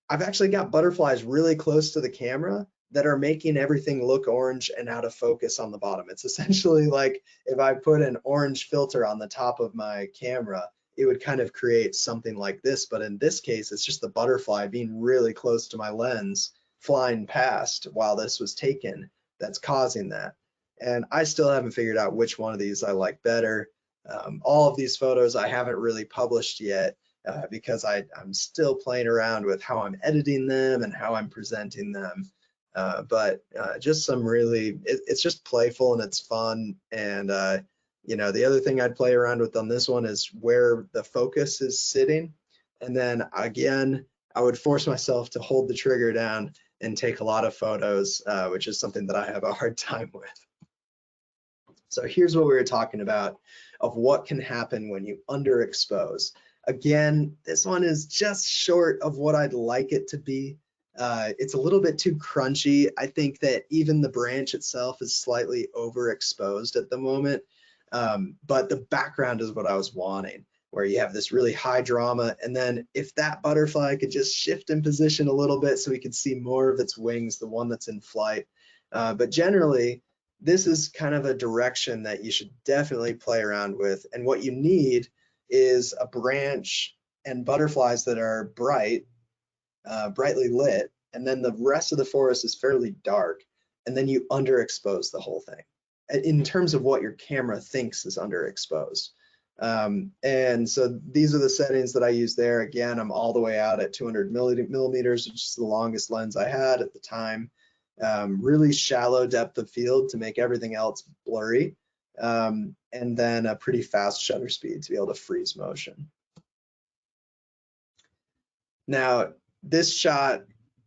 I've actually got butterflies really close to the camera that are making everything look orange and out of focus on the bottom. It's essentially like if I put an orange filter on the top of my camera, it would kind of create something like this. But in this case, it's just the butterfly being really close to my lens, flying past while this was taken, that's causing that. And I still haven't figured out which one of these I like better. All of these photos I haven't really published yet. Because I'm still playing around with how I'm editing them and how I'm presenting them. But just some really, it's just playful and it's fun. And you know, the other thing I'd play around with on this one is where the focus is sitting. And then again, I would force myself to hold the trigger down and take a lot of photos, which is something that I have a hard time with. So here's what we were talking about of what can happen when you underexpose. Again, this one is just short of what I'd like it to be. It's a little bit too crunchy. I think that even the branch itself is slightly overexposed at the moment. But the background is what I was wanting, where you have this really high drama. And then if that butterfly could just shift in position a little bit so we could see more of its wings, the one that's in flight. But generally, this is kind of a direction that you should definitely play around with. And what you need is a branch and butterflies that are brightly lit, and then the rest of the forest is fairly dark, and then you underexpose the whole thing in terms of what your camera thinks is underexposed. And so these are the settings that I use there. Again, I'm all the way out at 200 millimeters, which is the longest lens I had at the time. Really shallow depth of field to make everything else blurry. And then a pretty fast shutter speed to be able to freeze motion. Now, this shot,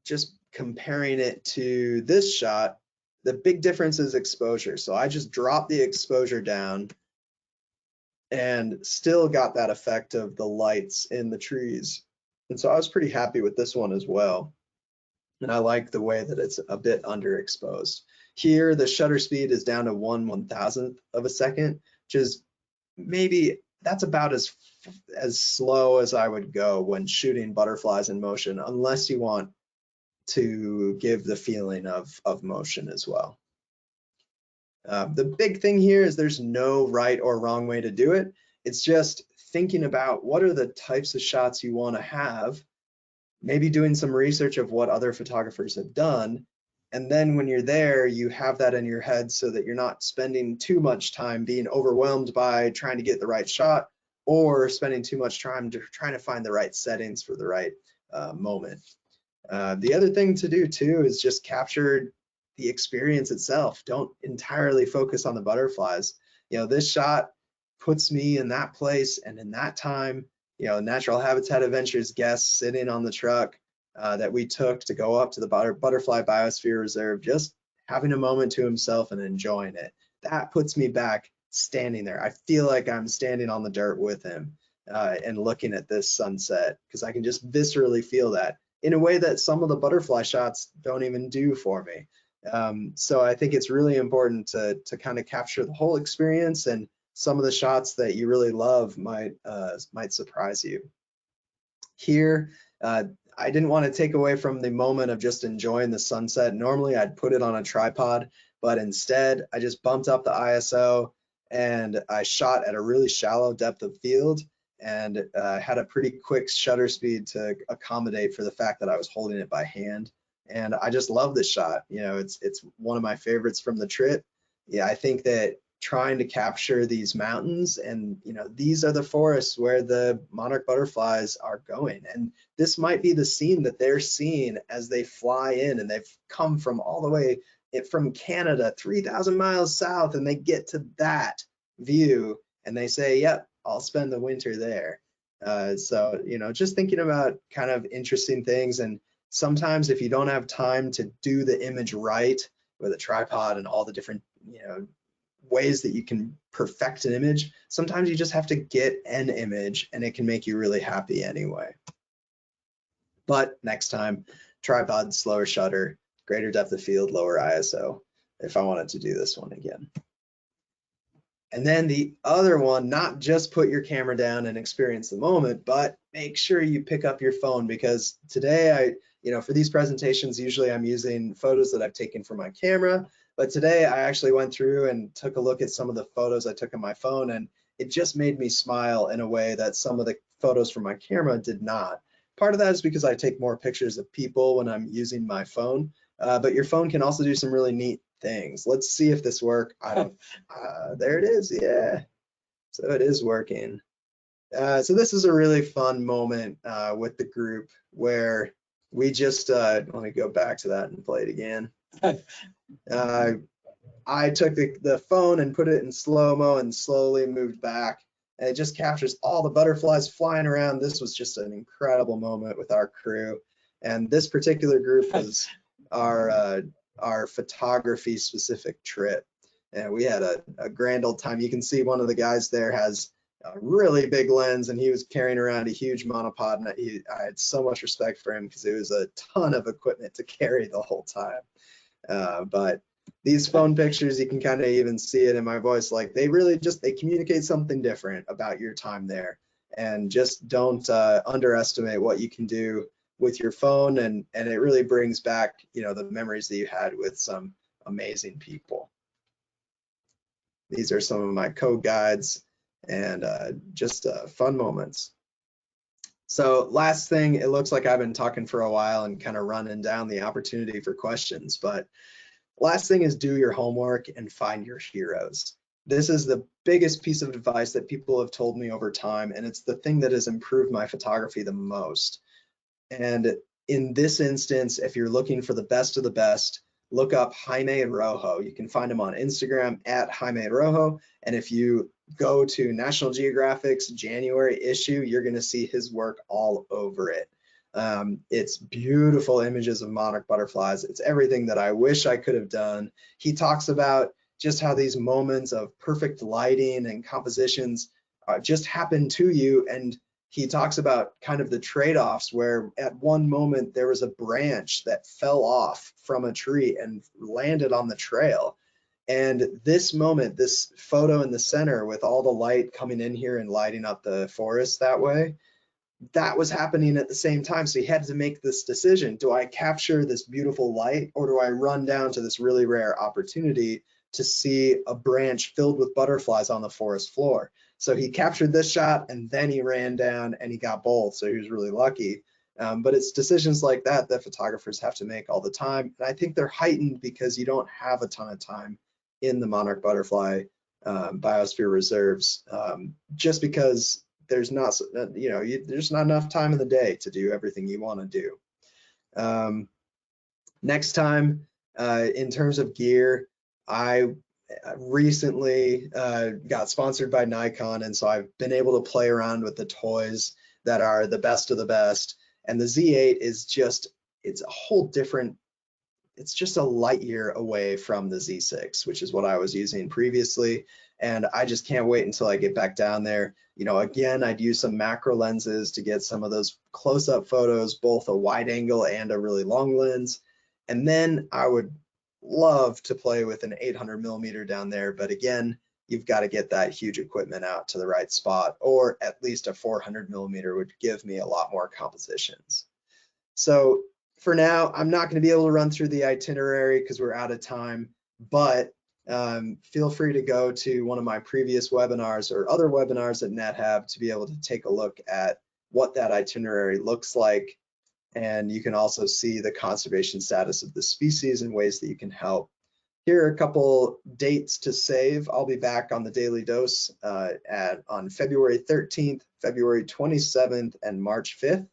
just comparing it to this shot, the big difference is exposure. So I just dropped the exposure down and still got that effect of the lights in the trees. And so I was pretty happy with this one as well. And I like the way that it's a bit underexposed. Here, the shutter speed is down to 1/1000th of a second, which is maybe, that's about as slow as I would go when shooting butterflies in motion, unless you want to give the feeling of motion as well. The big thing here is there's no right or wrong way to do it. It's just thinking about what are the types of shots you want to have, maybe doing some research of what other photographers have done. And then when you're there, you have that in your head so that you're not spending too much time being overwhelmed by trying to get the right shot, or spending too much time trying to find the right settings for the right moment. The other thing to do too is just capture the experience itself. Don't entirely focus on the butterflies. You know, this shot puts me in that place and in that time. You know, Natural Habitat Adventures guest sitting on the truck that we took to go up to the Butterfly Biosphere Reserve, just having a moment to himself and enjoying it. That puts me back standing there. I feel like I'm standing on the dirt with him and looking at this sunset, because I can just viscerally feel that in a way that some of the butterfly shots don't even do for me. So I think it's really important to kind of capture the whole experience, and some of the shots that you really love might surprise you. Here, I didn't want to take away from the moment of just enjoying the sunset. Normally I'd put it on a tripod, but instead I just bumped up the ISO and I shot at a really shallow depth of field, and had a pretty quick shutter speed to accommodate for the fact that I was holding it by hand. And I just love this shot. You know, it's one of my favorites from the trip. Yeah, I think that trying to capture these mountains, and you know, these are the forests where the monarch butterflies are going, and this might be the scene that they're seeing as they fly in, and they've come from all the way from Canada 3,000 miles south, and they get to that view and they say, yep, I'll spend the winter there. So you know, just thinking about kind of interesting things. And sometimes if you don't have time to do the image right with a tripod and all the different, you know, ways that you can perfect an image. Sometimes you just have to get an image and it can make you really happy anyway. But next time, tripod, slower shutter, greater depth of field, lower ISO, if I wanted to do this one again. And then the other one, not just put your camera down and experience the moment, but make sure you pick up your phone, because today for these presentations, usually I'm using photos that I've taken from my camera, but today I actually went through and took a look at some of the photos I took on my phone, and it just made me smile in a way that some of the photos from my camera did not. Part of that is because I take more pictures of people when I'm using my phone, but your phone can also do some really neat things. Let's see if this works. There it is, yeah. So it is working. So this is a really fun moment with the group where we just, let me go back to that and play it again. I took the phone and put it in slow-mo and slowly moved back, and it just captures all the butterflies flying around. This was just an incredible moment with our crew, and this particular group was our photography specific trip, and we had a grand old time. You can see one of the guys there has a really big lens, and he was carrying around a huge monopod, and I had so much respect for him because it was a ton of equipment to carry the whole time. But these phone pictures, you can kind of even see it in my voice, like they communicate something different about your time there. And just don't underestimate what you can do with your phone, and it really brings back the memories that you had with some amazing people. These are some of my code guides and just fun moments. So last thing, it looks like I've been talking for a while and kind of running down the opportunity for questions, but last thing is do your homework and find your heroes. This is the biggest piece of advice that people have told me over time, and it's the thing that has improved my photography the most. And in this instance, if you're looking for the best of the best, look up Jaime Rojo. You can find him on Instagram at Jaime Rojo. And if you go to National Geographic's January issue, you're going to see his work all over it. It's beautiful images of monarch butterflies. It's everything that I wish I could have done. He talks about just how these moments of perfect lighting and compositions just happen to you, and he talks about kind of the trade-offs where at one moment there was a branch that fell off from a tree and landed on the trail. And this moment, this photo in the center with all the light coming in here and lighting up the forest that way, that was happening at the same time. So he had to make this decision. Do I capture this beautiful light, or do I run down to this really rare opportunity to see a branch filled with butterflies on the forest floor? So he captured this shot and then he ran down and he got both. So he was really lucky. But it's decisions like that that photographers have to make all the time. And I think they're heightened because you don't have a ton of time in the monarch butterfly biosphere reserves, just because there's not, there's not enough time in the day to do everything you want to do. Next time, in terms of gear, I recently got sponsored by Nikon, and so I've been able to play around with the toys that are the best of the best. And the Z8 is just, it's a whole different, it's just a light year away from the Z6, which is what I was using previously. And I just can't wait until I get back down there. Again, I'd use some macro lenses to get some of those close-up photos, both a wide angle and a really long lens. And then I would love to play with an 800mm down there, but again, you've got to get that huge equipment out to the right spot, or at least a 400mm would give me a lot more compositions. So for now, I'm not going to be able to run through the itinerary because we're out of time, but feel free to go to one of my previous webinars or other webinars at Nat Hab to be able to take a look at what that itinerary looks like. And you can also see the conservation status of the species and ways that you can help. Here are a couple dates to save. I'll be back on the Daily Dose on February 13th, February 27th, and March 5th.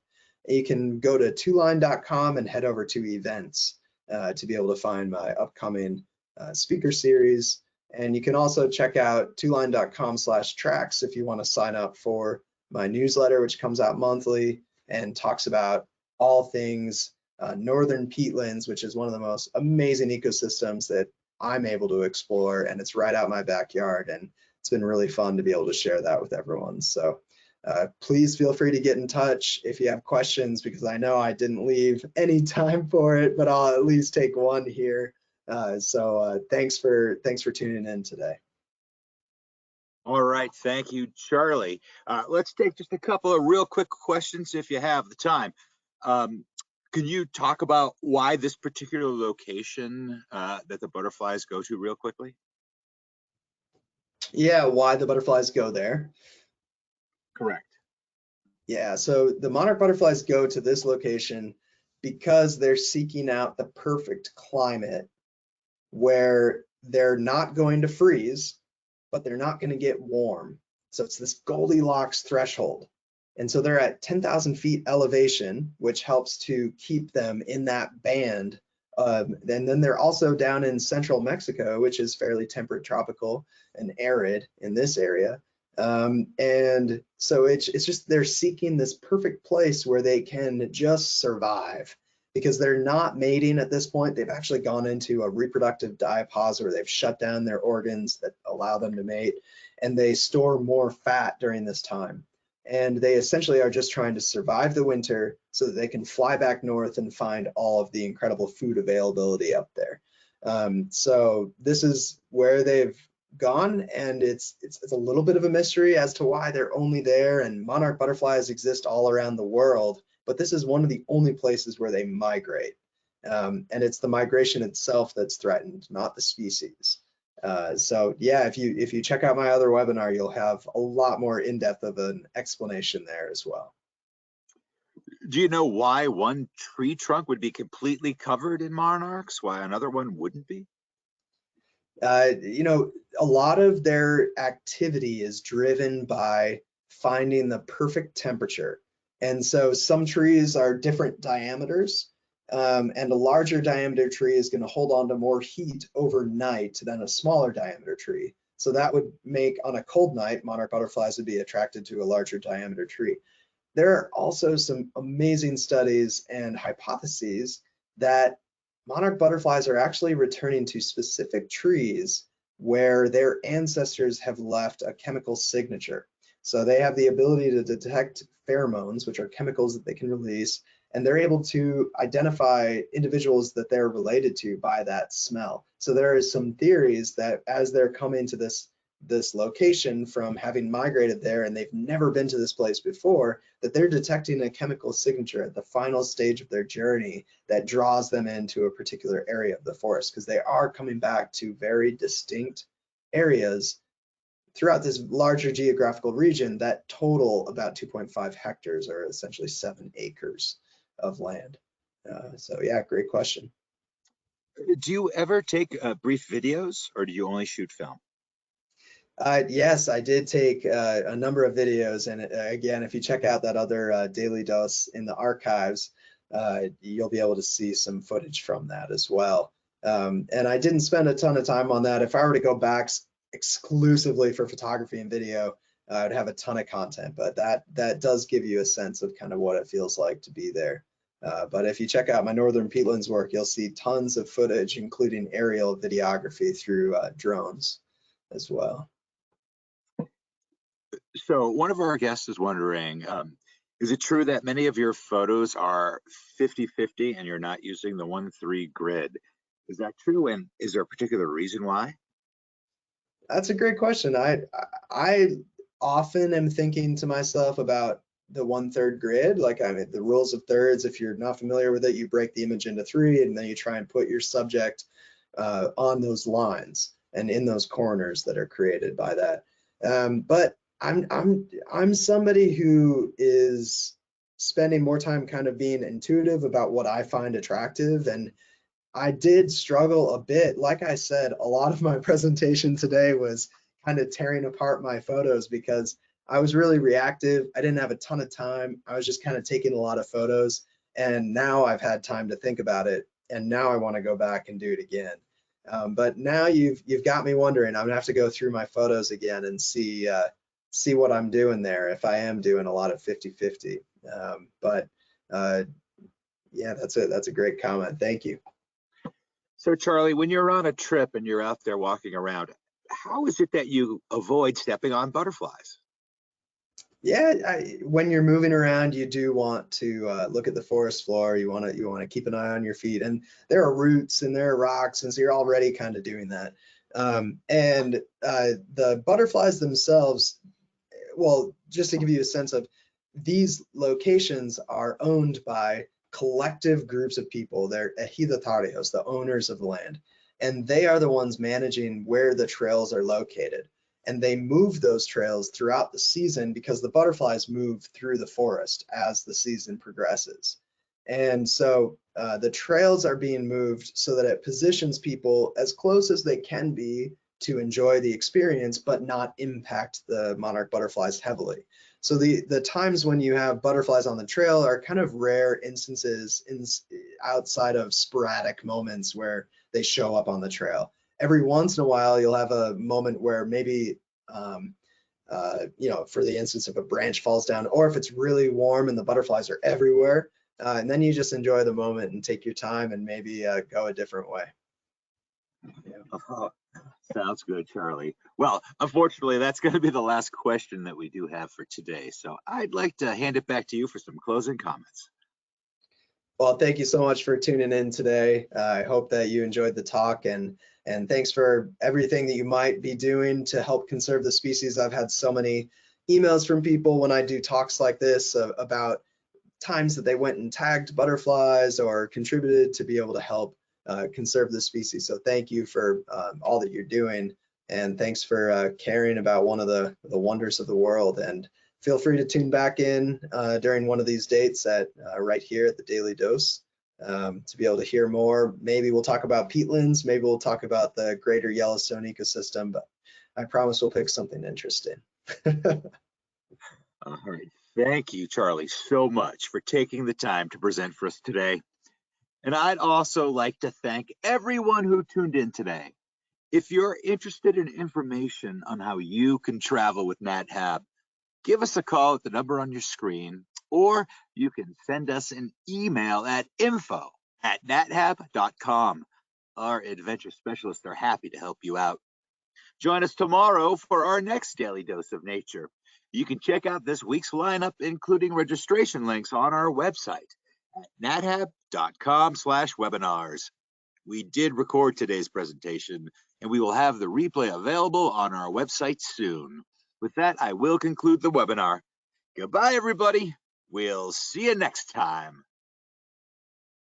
You can go to twoline.com and head over to events to be able to find my upcoming speaker series. And you can also check out twoline.com/tracks if you want to sign up for my newsletter, which comes out monthly and talks about all things northern peatlands, which is one of the most amazing ecosystems that I'm able to explore, and it's right out my backyard, and it's been really fun to be able to share that with everyone. So please feel free to get in touch if you have questions, because I know I didn't leave any time for it, but I'll at least take one here. Thanks for tuning in today. All right, thank you, Charlie. Let's take just a couple of real quick questions if you have the time. Can you talk about why this particular location that the butterflies go to real quickly? Yeah, why the butterflies go there? Correct. Yeah, so the monarch butterflies go to this location because they're seeking out the perfect climate where they're not going to freeze, but they're not going to get warm. So it's this Goldilocks threshold. And so they're at 10,000 feet elevation, which helps to keep them in that band. And then they're also down in central Mexico, which is fairly temperate, tropical, and arid in this area. And so it's just they're seeking this perfect place where they can just survive, because they're not mating at this point. They've actually gone into a reproductive diapause where they've shut down their organs that allow them to mate, and they store more fat during this time. And they essentially are just trying to survive the winter so that they can fly back north and find all of the incredible food availability up there. So this is where they've gone, and it's a little bit of a mystery as to why they're only there. And monarch butterflies exist all around the world, but this is one of the only places where they migrate. And it's the migration itself that's threatened, not the species. So yeah, if you check out my other webinar, you'll have a lot more in-depth of an explanation there as well. Do you know why one tree trunk would be completely covered in monarchs, why another one wouldn't be? You know, a lot of their activity is driven by finding the perfect temperature. And so some trees are different diameters, and a larger diameter tree is going to hold on to more heat overnight than a smaller diameter tree. So that would make, on a cold night, monarch butterflies would be attracted to a larger diameter tree. There are also some amazing studies and hypotheses that monarch butterflies are actually returning to specific trees where their ancestors have left a chemical signature. So they have the ability to detect pheromones, which are chemicals that they can release, and they're able to identify individuals that they're related to by that smell. So there is some theories that as they're coming to this location from having migrated there, and they've never been to this place before, that they're detecting a chemical signature at the final stage of their journey that draws them into a particular area of the forest, because they are coming back to very distinct areas throughout this larger geographical region that total about 2.5 hectares, or essentially 7 acres of land. So yeah, great question. Do you ever take brief videos, or do you only shoot film? Yes, I did take a number of videos, and again, if you check out that other daily dose in the archives, you'll be able to see some footage from that as well. And I didn't spend a ton of time on that. If I were to go back exclusively for photography and video, I'd have a ton of content, but that does give you a sense of kind of what it feels like to be there. But if you check out my Northern Peatlands work, you'll see tons of footage, including aerial videography through drones as well. So one of our guests is wondering, is it true that many of your photos are 50-50 and you're not using the 1:3 grid? Is that true? And is there a particular reason why? That's a great question. I often am thinking to myself about the 1/3 grid. Like, I mean, the rules of thirds, if you're not familiar with it, you break the image into 3, and then you try and put your subject on those lines and in those corners that are created by that. But I'm somebody who is spending more time kind of being intuitive about what I find attractive, and I did struggle a bit. Like I said, a lot of my presentation today was kind of tearing apart my photos because I was really reactive. I didn't have a ton of time. I was just kind of taking a lot of photos, and now I've had time to think about it, and now I want to go back and do it again. But now you've got me wondering. I'm gonna have to go through my photos again and see what I'm doing there, if I am doing a lot of 50-50. But yeah, that's a great comment. Thank you. So Charlie, when you're on a trip and you're out there walking around, how is it that you avoid stepping on butterflies? Yeah, when you're moving around, you do want to look at the forest floor. You want to keep an eye on your feet, and there are roots and there are rocks, and so you're already kind of doing that. And the butterflies themselves, well, just to give you a sense of, these locations are owned by collective groups of people. They're ejidatarios, the owners of the land, and they are the ones managing where the trails are located. And they move those trails throughout the season because the butterflies move through the forest as the season progresses. And so the trails are being moved so that it positions people as close as they can be to enjoy the experience, but not impact the monarch butterflies heavily. So the times when you have butterflies on the trail are kind of rare instances outside of sporadic moments where they show up on the trail. Every once in a while, you'll have a moment where maybe, for the instance of a branch falls down, or if it's really warm and the butterflies are everywhere, and then you just enjoy the moment and take your time and maybe go a different way. Oh, sounds good, Charlie. Well, unfortunately, that's going to be the last question that we do have for today. So I'd like to hand it back to you for some closing comments. Well, thank you so much for tuning in today. I hope that you enjoyed the talk, and thanks for everything that you might be doing to help conserve the species. I've had so many emails from people when I do talks like this about times that they went and tagged butterflies or contributed to be able to help conserve the species. So thank you for all that you're doing, and thanks for caring about one of the wonders of the world. And feel free to tune back in during one of these dates at right here at the Daily Dose to be able to hear more. Maybe we'll talk about peatlands, maybe we'll talk about the greater Yellowstone ecosystem, but I promise we'll pick something interesting. All right. Thank you, Charlie, so much for taking the time to present for us today. And I'd also like to thank everyone who tuned in today. If you're interested in information on how you can travel with Nat Hab, give us a call at the number on your screen, or you can send us an email at info@nathab.com. Our adventure specialists are happy to help you out. Join us tomorrow for our next Daily Dose of Nature. You can check out this week's lineup, including registration links, on our website at nathab.com/webinars. We did record today's presentation, and we will have the replay available on our website soon. With that, I will conclude the webinar. Goodbye, everybody. We'll see you next time.